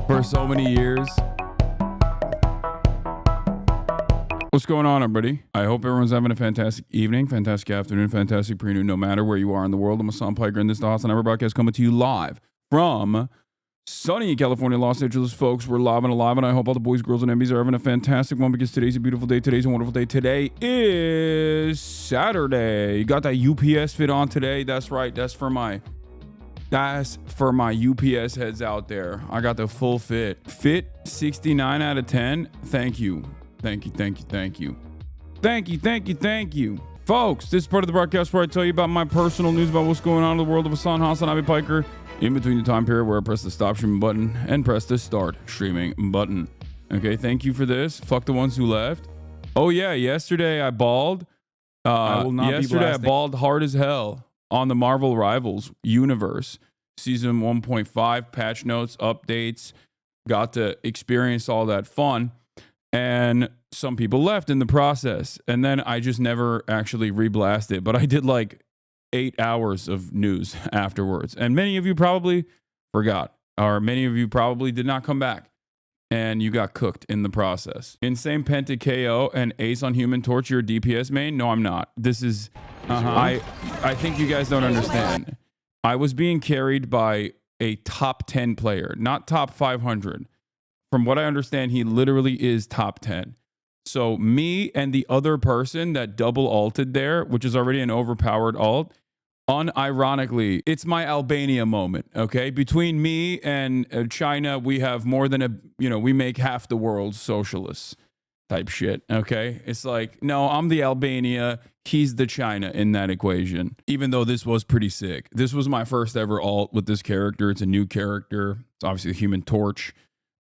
for so many years. What's going on, everybody? I hope everyone's having a fantastic evening, fantastic afternoon, fantastic pre-noon, no matter where you are in the world. I'm Hassan Piker, and this is the HASAN broadcast coming to you live from sunny California, Los Angeles, folks. We're live and alive, and I hope all the boys, girls, and MBs are having a fantastic one because today's a beautiful day. Today's a wonderful day. Today is Saturday. You got that UPS fit on today? That's right. That's for my UPS heads out there. I got the full fit. Fit 69 out of 10. Thank you. Thank you. Folks, this is part of the broadcast where I tell you about my personal news about what's going on in the world of HASAN Piker in between the time period where I press the stop streaming button and press the start streaming button. Okay, thank you for this. Fuck the ones who left. Oh yeah, yesterday I balled. I balled hard as hell on the Marvel Rivals universe. Season 1.5, patch notes, updates. Got to experience all that fun. And some people left in the process. And then I just never actually reblasted it. But I did like 8 hours of news afterwards. And many of you probably forgot. Or many of you probably did not come back. And you got cooked in the process. Insane Penta KO and Ace on Human Torch, your DPS main? No, I'm not. This is... I think you guys don't understand. I was being carried by a top 10 player, not top 500. From what I understand, he literally is top 10. So me and the other person that double alted there, which is already an overpowered alt, unironically, it's my Albania moment, okay? Between me and China, we have more than we make half the world socialists type shit, okay? It's like, no, I'm the Albania, he's the China in that equation. Even though this was pretty sick. This was my first ever alt with this character. It's a new character. It's obviously a Human Torch.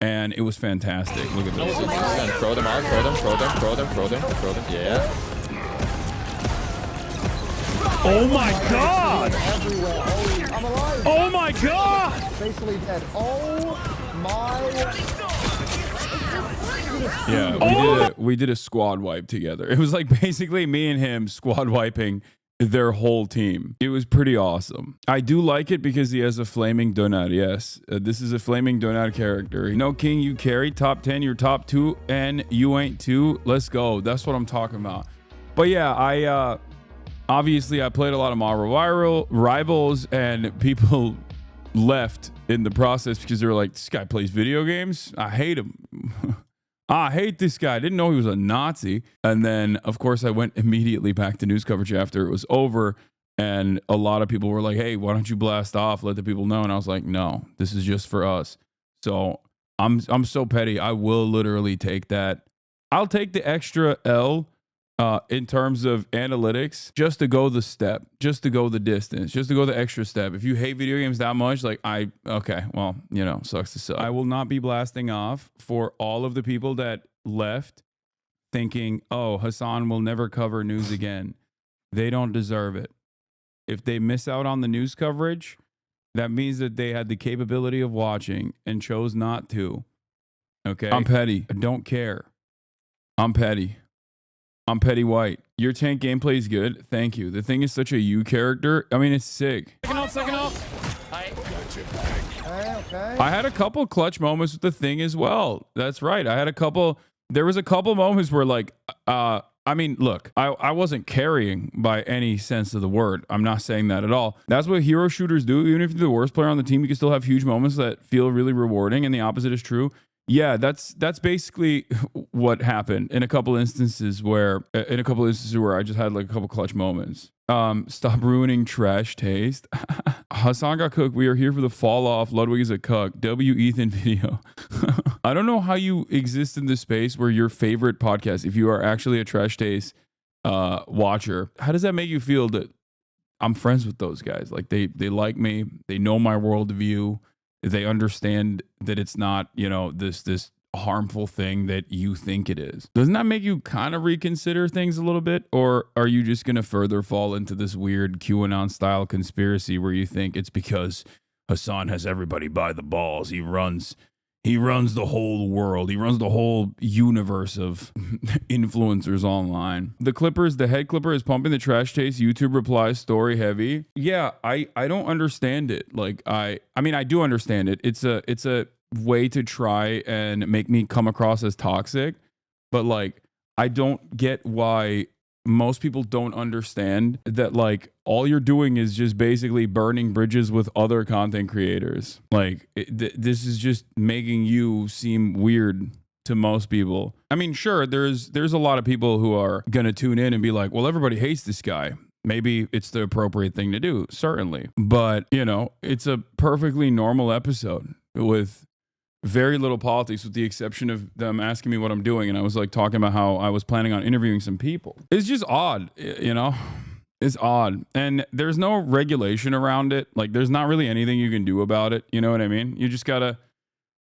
And it was fantastic. Look at this. Throw them out, throw them. Yeah. Oh my god! I'm alive. Oh my god! Basically dead. Oh my. Yeah, we did a squad wipe together. It was like basically me and him squad wiping their whole team. It was pretty awesome. I do like it because he has a flaming donut. Yes, this is a flaming donut character. No king, you carry top 10, you're top 2, and you ain't 2. Let's go. That's what I'm talking about. But yeah, I obviously I played a lot of Marvel Rivals, and people left in the process because they were like, this guy plays video games. I hate him. I hate this guy. I didn't know he was a Nazi. And then, of course, I went immediately back to news coverage after it was over. And a lot of people were like, hey, why don't you blast off? Let the people know. And I was like, no, this is just for us. So I'm so petty. I will literally take that. I'll take the extra L in terms of analytics just to go the step, just to go the distance, just to go the extra step. If you hate video games that much, like okay, well, sucks to suck. I will not be blasting off for all of the people that left thinking, oh, Hassan will never cover news again. They don't deserve it. If they miss out on the news coverage, that means that they had the capability of watching and chose not to. Okay? I'm petty. I don't care. I'm petty. I'm Petty White. Your tank gameplay is good. Thank you. The thing is such a you character. I mean, it's sick. Second off. Okay. I had a couple clutch moments with the thing as well. That's right. There was a couple moments where like, I mean, look, I wasn't carrying by any sense of the word. I'm not saying that at all. That's what hero shooters do. Even if you're the worst player on the team, you can still have huge moments that feel really rewarding, and the opposite is true. Yeah, that's basically what happened in a couple instances where I just had like a couple clutch moments. Stop ruining trash taste. Hassan got cooked. We are here for the fall off. Ludwig is a cuck. W Ethan video. I don't know how you exist in this space where your favorite podcast, if you are actually a trash taste watcher, how does that make you feel that I'm friends with those guys? Like they like me. They know my worldview. They understand that it's not, this harmful thing that you think it is. Doesn't that make you kind of reconsider things a little bit? Or are you just going to further fall into this weird QAnon style conspiracy where you think it's because Hassan has everybody by the balls. He runs He runs the whole world. He runs the whole universe of influencers online. The Clippers, the head Clipper is pumping the trash taste. YouTube replies story heavy. Yeah, I don't understand it. Like I mean I do understand it. It's a way to try and make me come across as toxic, but like I don't get why most people don't understand that like all you're doing is just basically burning bridges with other content creators. Like this is just making you seem weird to most people. I mean, sure, there's a lot of people who are going to tune in and be like, well, everybody hates this guy. Maybe it's the appropriate thing to do, certainly. But, you know, it's a perfectly normal episode with very little politics, with the exception of them asking me what I'm doing. And I was like talking about how I was planning on interviewing some people. It's just odd, you know? It's odd. And there's no regulation around it. Like there's not really anything you can do about it. You know what I mean? You just gotta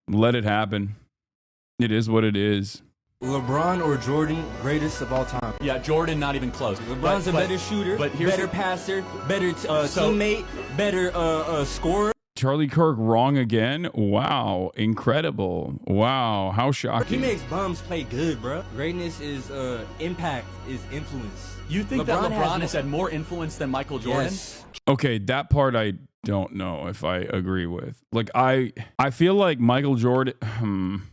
let it happen. It is what it is. LeBron or Jordan, greatest of all time? Yeah, Jordan, not even close. LeBron's a better shooter, better passer, better teammate, better scorer. Charlie Kirk wrong again? Wow. Incredible. Wow. How shocking. He makes bums play good, bro. Greatness is impact, is influence. You think that LeBron has had more influence than Michael Jordan? Yes. Okay, that part I don't know if I agree with. Like I feel like Michael Jordan.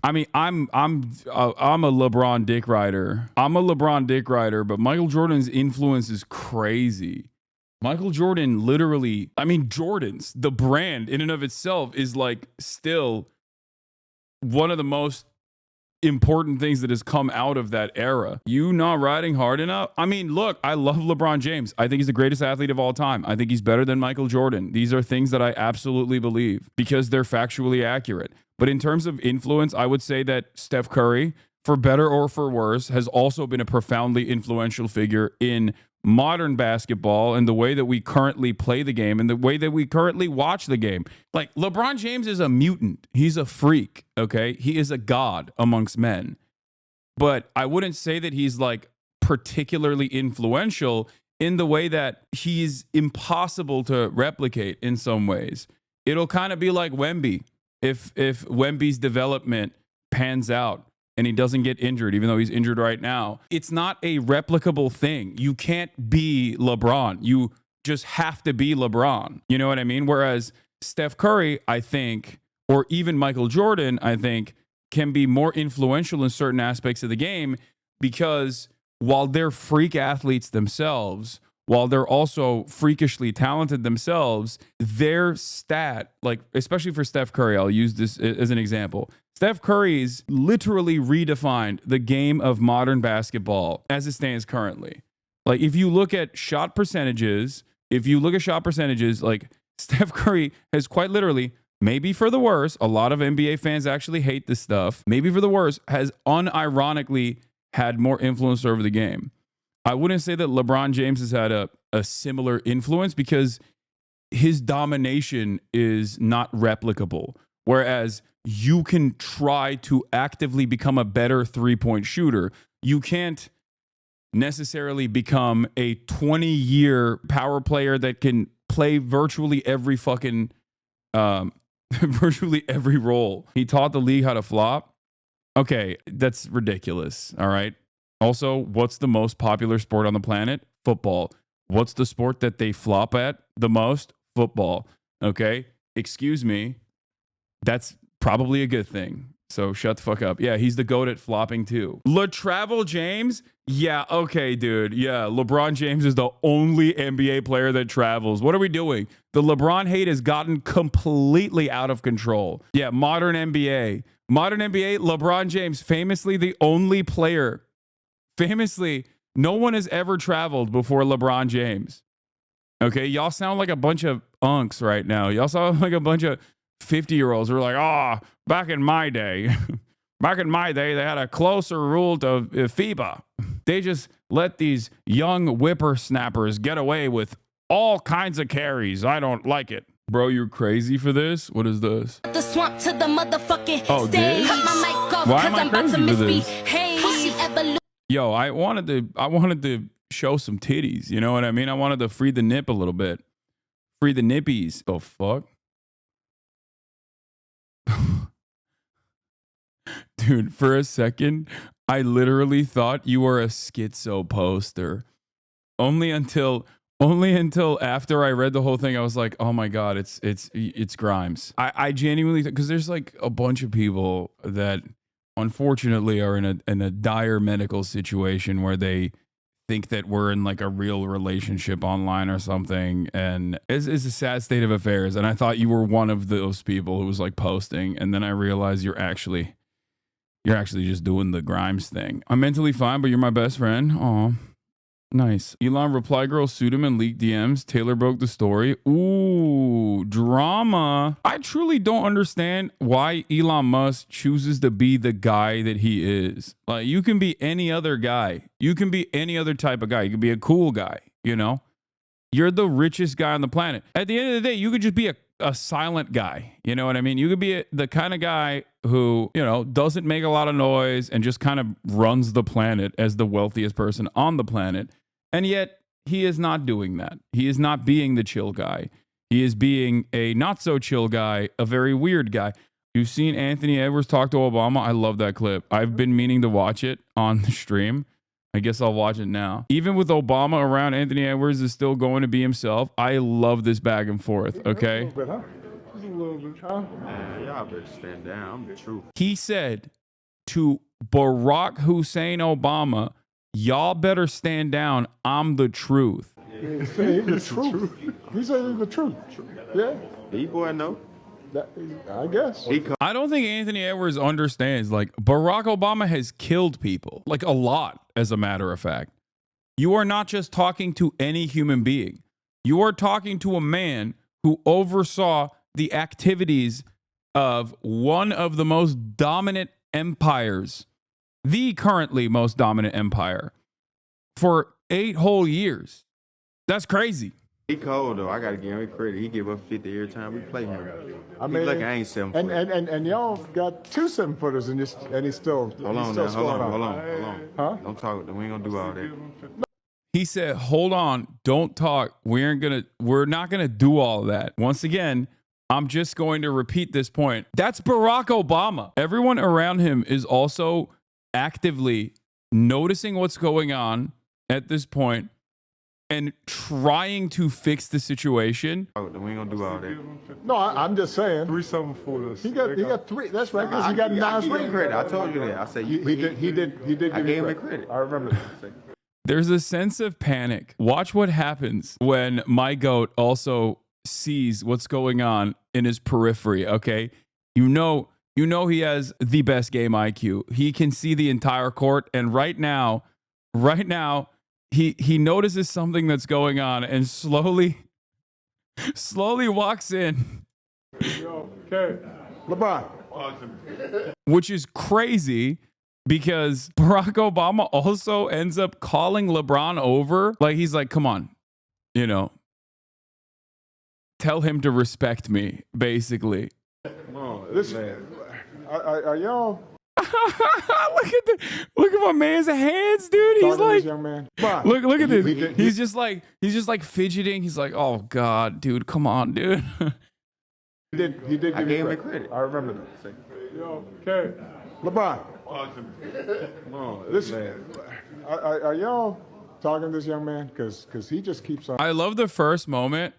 I mean, I'm a LeBron dick rider. I'm a LeBron dick rider, but Michael Jordan's influence is crazy. Michael Jordan literally, I mean, Jordans, the brand in and of itself is like still one of the most important things that has come out of that era. You not riding hard enough? I mean, look, I love LeBron James. I think he's the greatest athlete of all time. I think he's better than Michael Jordan. These are things that I absolutely believe because they're factually accurate. But in terms of influence, I would say that Steph Curry, for better or for worse, has also been a profoundly influential figure in modern basketball and the way that we currently play the game and the way that we currently watch the game. Like LeBron James is a mutant. He's a freak, okay? He is a god amongst men. But I wouldn't say that he's like particularly influential in the way that he's impossible to replicate in some ways. It'll kind of be like Wemby. If Wemby's development pans out and he doesn't get injured, even though he's injured right now, it's not a replicable thing. You can't be LeBron. You just have to be LeBron. You know what I mean? Whereas Steph Curry, I think, or even Michael Jordan, I think, can be more influential in certain aspects of the game because while they're freak athletes themselves, while they're also freakishly talented themselves, their stat, like especially for Steph Curry, I'll use this as an example. Steph Curry's literally redefined the game of modern basketball as it stands currently. Like if you look at shot percentages, like Steph Curry has quite literally, maybe for the worse, a lot of NBA fans actually hate this stuff, maybe for the worse, has unironically had more influence over the game. I wouldn't say that LeBron James has had a similar influence because his domination is not replicable. Whereas you can try to actively become a better three-point shooter. You can't necessarily become a 20-year power player that can play virtually every fucking, virtually every role. He taught the league how to flop. Okay, that's ridiculous, all right? Also, what's the most popular sport on the planet? Football. What's the sport that they flop at the most? Football. Okay, excuse me. That's probably a good thing. So shut the fuck up. Yeah, he's the GOAT at flopping too. LaTravel James? Yeah, okay, dude. Yeah, LeBron James is the only NBA player that travels. What are we doing? The LeBron hate has gotten completely out of control. Yeah, modern NBA. Modern NBA, LeBron James, famously the only player. Famously, no one has ever traveled before LeBron James. Okay, y'all sound like a bunch of unks right now. Y'all sound like a bunch of 50-year-olds who are like, back in my day, they had a closer rule to FIBA. They just let these young whippersnappers get away with all kinds of carries. I don't like it. Bro, you're crazy for this? What is this? The swamp to the motherfucking this? Cut my mic off Why am I I'm about to crazy for misspeak. this? Hey, Yo, I wanted to show some titties. You know what I mean? I wanted to free the nip a little bit. Free the nippies. Oh, fuck. Dude, for a second, I literally thought you were a schizo poster. Only until after I read the whole thing, I was like, oh my God, it's Grimes. I genuinely, because there's like a bunch of people that unfortunately are in a dire medical situation where they think that we're in like a real relationship online or something, and it's a sad state of affairs. And I thought you were one of those people who was like posting, and then I realized you're actually just doing the Grimes thing. I'm mentally fine, but you're my best friend. Aw. Nice. Elon reply girl sued him and leaked DMs. Taylor broke the story. Ooh, drama. I truly don't understand why Elon Musk chooses to be the guy that he is. Like, you can be any other guy. You can be any other type of guy. You can be a cool guy, you know? You're the richest guy on the planet. At the end of the day, you could just be a silent guy. You know what I mean? You could be the kind of guy who, you know, doesn't make a lot of noise and just kind of runs the planet as the wealthiest person on the planet. And yet he is not doing that. He is not being the chill guy. He is being a not so chill guy, a very weird guy. You've seen Anthony Edwards talk to Obama. I love that clip. I've been meaning to watch it on the stream. I guess I'll watch it now. Even with Obama around, Anthony Edwards is still going to be himself. I love this back and forth, okay? Y'all better stand down. I'm the truth. He said to Barack Hussein Obama, y'all better stand down. I'm the truth. He's saying the truth. He's saying the truth. Yeah. D boy, no. I guess. I don't think Anthony Edwards understands. Like, Barack Obama has killed people, like a lot, as a matter of fact. You are not just talking to any human being. You are talking to a man who oversaw the activities of one of the most dominant empires, the currently most dominant empire, for 8 whole years. That's crazy. He cold though. I gotta give him credit. He give up 50 every time we play him. I mean, like I ain't 7 foot. And y'all got 2 7-footers and he's still hold on. Huh? Don't talk. We ain't gonna do all that. He said, "Hold on, don't talk. We're not gonna do all that." Once again, I'm just going to repeat this point. That's Barack Obama. Everyone around him is also actively noticing what's going on at this point and trying to fix the situation. We ain't gonna do all that. No, I'm just saying. 3 7-footers. He got 3. That's right. Because he got 9 I give him straight credit. I told you that. I said he did. I gave him credit. I remember that. There's a sense of panic. Watch what happens when my goat also sees what's going on in his periphery, okay? You know he has the best game IQ. He can see the entire court, and right now, he notices something that's going on and slowly walks in. Okay. LeBron. Which is crazy because Barack Obama also ends up calling LeBron over. Like, he's like, come on, you know, tell him to respect me, basically. Listen, are y'all... look at my man's hands, dude. He's like, young man. Look at this. He's just like fidgeting. He's like, oh God, dude, come on, dude. He did. I gave him credit. I remember that. Okay. LeBron. Listen, are y'all talking to this young man? Because he just keeps on. I love the first moment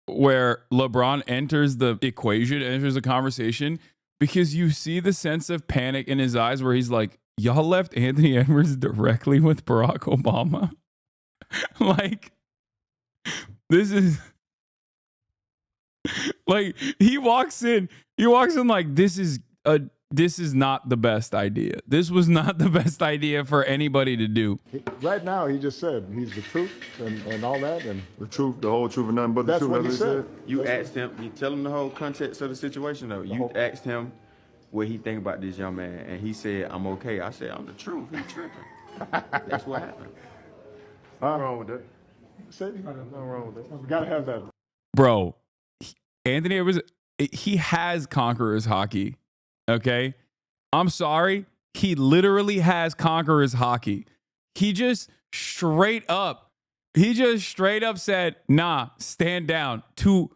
where LeBron enters the equation, enters the conversation, because you see the sense of panic in his eyes where he's like, y'all left Anthony Edwards directly with Barack Obama. Like, this is like, he walks in like, this is not the best idea. This was not the best idea for anybody to do. Right now, he just said he's the truth and all that, and The truth, the whole truth, and nothing but the that's truth. what he said. You asked him. You tell him the whole context of the situation, though. You asked him what he think about this young man, and he said, "I'm okay." I said, "I'm the truth." He tripping. That's what happened. Nothing wrong with that. Nothing wrong with that. We gotta have that. Bro, Anthony Edwards, he has conqueror's hockey. Okay? I'm sorry. He literally has conqueror's hockey. He just straight up said, nah, stand down, to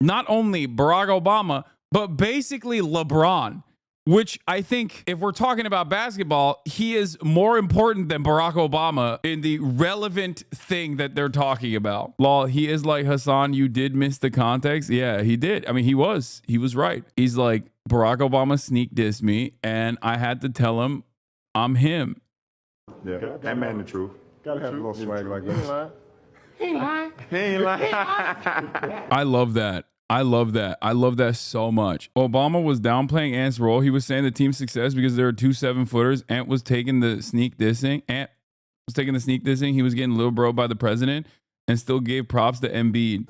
not only Barack Obama, but basically LeBron. which I think if we're talking about basketball, he is more important than Barack Obama in the relevant thing that they're talking about. Lol, he is like, Hassan, you did miss the context. Yeah, he did. I mean, he was right. He's like, Barack Obama sneak dissed me and I had to tell him I'm him. Yeah, that man the truth. Gotta have a little swag like this. He ain't lying. I love that. I love that. I love that so much. Obama was downplaying Ant's role. He was saying the team's success because there were 2 7-footers. Ant was taking the sneak dissing. Ant was taking the sneak dissing. He was getting little bro by the president and still gave props to Embiid.